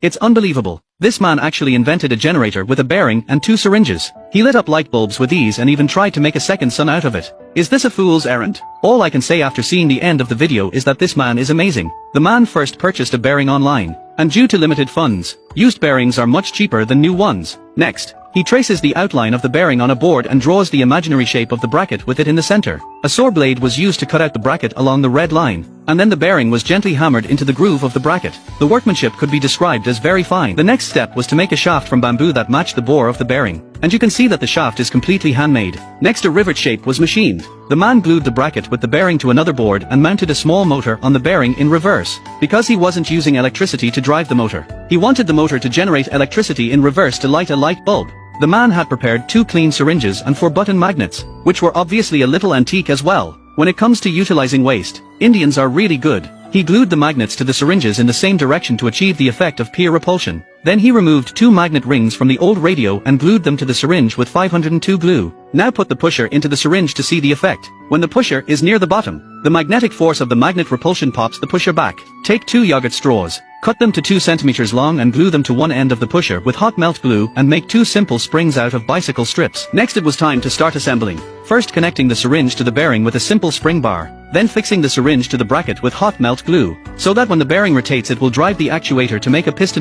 It's unbelievable. This man actually invented a generator with a bearing and 2 syringes. He lit up light bulbs with these and even tried to make a second sun out of it. Is this a fool's errand? All I can say after seeing the end of the video is that this man is amazing. The man first purchased a bearing online, and due to limited funds, used bearings are much cheaper than new ones. Next, he traces the outline of the bearing on a board and draws the imaginary shape of the bracket with it in the center. A saw blade was used to cut out the bracket along the red line, and then the bearing was gently hammered into the groove of the bracket. The workmanship could be described as very fine. The next step was to make a shaft from bamboo that matched the bore of the bearing, and you can see that the shaft is completely handmade. Next, a rivet shape was machined. The man glued the bracket with the bearing to another board and mounted a small motor on the bearing in reverse. Because he wasn't using electricity to drive the motor, he wanted the motor to generate electricity in reverse to light a light bulb. The man had prepared 2 clean syringes and 4 button magnets, which were obviously a little antique as well. When it comes to utilizing waste, Indians are really good. He glued the magnets to the syringes in the same direction to achieve the effect of peer repulsion. Then he removed 2 magnet rings from the old radio and glued them to the syringe with 502 glue. Now put the pusher into the syringe to see the effect. When the pusher is near the bottom, the magnetic force of the magnet repulsion pops the pusher back. Take 2 yogurt straws, cut them to 2 centimeters long and glue them to one end of the pusher with hot melt glue and make 2 simple springs out of bicycle strips. Next it was time to start assembling. First connecting the syringe to the bearing with a simple spring bar, then fixing the syringe to the bracket with hot melt glue, so that when the bearing rotates it will drive the actuator to make a piston